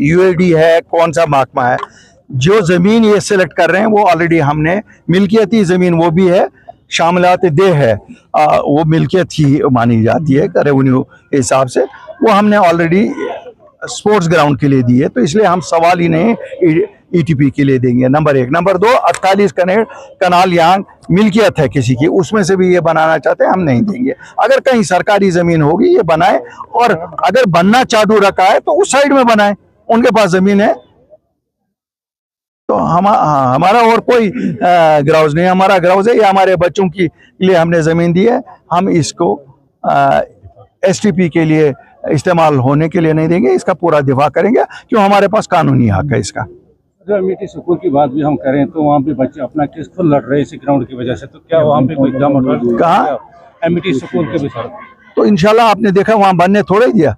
यूएडी है, कौन सा महकमा है, जो ज़मीन ये सिलेक्ट कर रहे हैं वो ऑलरेडी हमने मिल्कियती ज़मीन वो भी है, शामिलात दे है, वो मिल्कियत ही मानी जाती है रेवेन्यू के हिसाब से, वो हमने ऑलरेडी स्पोर्ट्स ग्राउंड के लिए दी है, तो इसलिए हम सवाल ही नहीं ईटीपी के लिए देंगे। नंबर 1। नंबर 2, 48 कनाल यहाँ मिल्कियत है किसी की, उसमें से भी ये बनाना चाहते हैं, हम नहीं देंगे। अगर कहीं सरकारी ज़मीन होगी ये बनाए, और अगर बनना चालू रखा है तो उस साइड में बनाए, उनके पास ज़मीन है। तो हमारा और कोई ग्राउज नहीं, हमारा ग्राउज है, ये हमारे बच्चों के लिए हमने ज़मीन दी है, हम इसको एसटीपी के लिए इस्तेमाल होने के लिए नहीं देंगे, इसका पूरा दिफा करेंगे, क्यों हमारे पास कानूनी हक है इसका। अगर अमेठी स्कूल की बात भी हम करें तो वहाँ पे बच्चे अपना केस खुद लड़ रहे हैं इसी ग्राउंड की वजह से, तो क्या वहाँ पे कोई इक़दाम उठा कहाँ अमेठी स्कूल के भी सर? तो इंशाल्लाह आपने देखा वहाँ बनने थोड़ा ही दिया,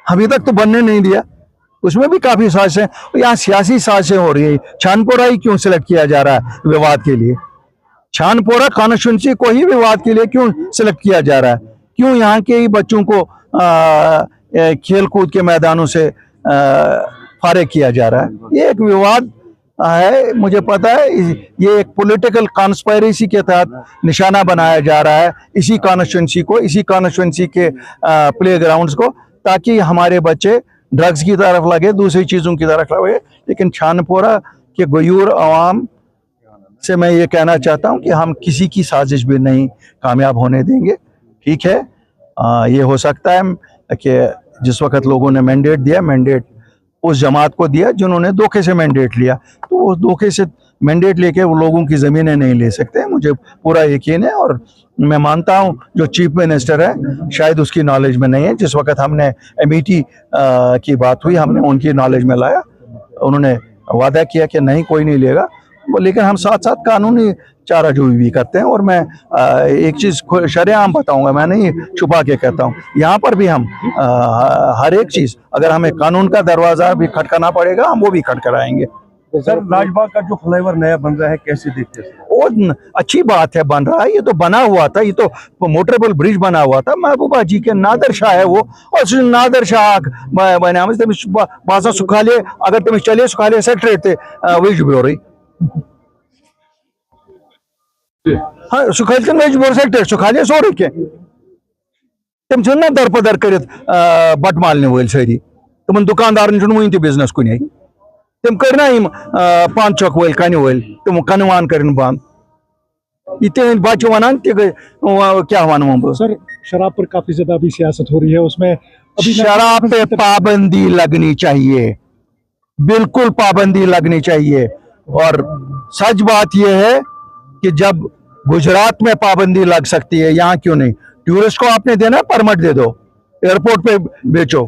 अभी तक तो बनने नहीं दिया, उसमें भी काफी साजिशें, यहाँ सियासी साजिशें हो रही है। छानपोरा ही क्यों सिलेक्ट किया जा रहा है विवाद के लिए? छानपोरा कॉन्स्टिट्यूंसी को ही विवाद के लिए क्यों सिलेक्ट किया जा रहा है? क्यों यहाँ के ही बच्चों को खेल कूद के मैदानों से फारिग किया जा रहा है? ये एक विवाद है, मुझे पता है, ये एक पॉलिटिकल कॉन्स्पायरेसी के तहत निशाना बनाया जा रहा है इसी कॉन्स्टिट्यूंसी के प्ले ग्राउंड्स को, ताकि हमारे बच्चे ड्रग्स की तरफ लगे, दूसरी चीज़ों की तरफ लगे। लेकिन छानपोरा के गयूर अवाम से मैं ये कहना चाहता हूँ कि हम किसी की साजिश भी नहीं कामयाब होने देंगे। ठीक है, ये हो सकता है कि जिस वक्त लोगों ने मैंडेट दिया, मैंडेट उस जमात को दिया जिन्होंने धोखे से मैंडेट लिया, तो वो धोखे से मैंडेट लेके वो लोगों की ज़मीनें नहीं ले सकते, मुझे पूरा यकीन है। और मैं मानता हूं जो चीफ मिनिस्टर है शायद उसकी नॉलेज में नहीं है। जिस वक्त हमने अमेठी की बात हुई, हमने उनकी नॉलेज में लाया, उन्होंने वादा किया कि नहीं कोई नहीं लेगा, लेकिन हम साथ साथ कानूनी चाराजोई भी करते हैं। और मैं एक चीज़ शरेआम बताऊंगा, मैं नहीं छुपा के कहता हूँ, यहाँ पर भी हम हर एक चीज़, अगर हमें कानून का दरवाज़ा भी खटकाना पड़ेगा हम वो भी खटखटाएंगे। सर, राजबाग का जो फ्लाईओवर नया बन रहा है कैसे देखते हैं? वो अच्छी बात है, बन रहा है, ये तो बना हुआ था, ये तो मोटरेबल ब्रिज बना हुआ था, महबूबा जी के नादर शाह है वो, और नादर शाह बाजा सुखाले, अगर तुम चले सुखाले सेक्रेटरी थे वेज ब्यूरो, हाँ सुखाले वेज ब्यूरो सेक्रेटरी सुखाले सोरे के तुम ना दरपदर कर बट मालने वल सारी, तुम दुकानदार वन बिजनेस कुन, तुम करना पान चौक वल कन वल, तुम कनवान कर बंद, ये बच्चे वन क्या वन। सर, शराब पर काफी ज्यादा अभी सियासत हो रही है, उसमें अभी शराब पे पाबंदी लगनी चाहिए, बिल्कुल पाबंदी लगनी चाहिए। और सच बात यह है कि जब गुजरात में पाबंदी लग सकती है, यहाँ क्यों नहीं? टूरिस्ट को आपने देना, परमिट दे दो, एयरपोर्ट पे बेचो,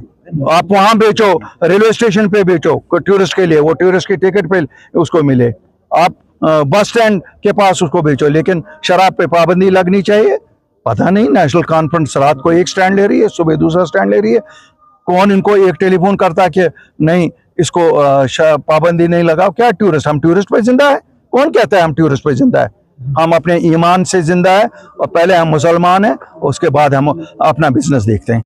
आप वहां बेचो, रेलवे स्टेशन पे बेचो टूरिस्ट के लिए, वो टूरिस्ट की टिकट पे उसको मिले, आप बस स्टैंड के पास उसको बेचो, लेकिन शराब पे पाबंदी लगनी चाहिए। पता नहीं नेशनल कॉन्फ्रेंस रात को एक स्टैंड ले रही है, सुबह दूसरा स्टैंड ले रही है, कौन इनको एक टेलीफोन करता कि नहीं इसको पाबंदी नहीं लगाओ? क्या टूरिस्ट, हम टूरिस्ट पे जिंदा है? कौन कहता है हम टूरिस्ट पे जिंदा है? हम अपने ईमान से जिंदा है, और पहले हम मुसलमान हैं, उसके बाद हम अपना बिजनेस देखते हैं।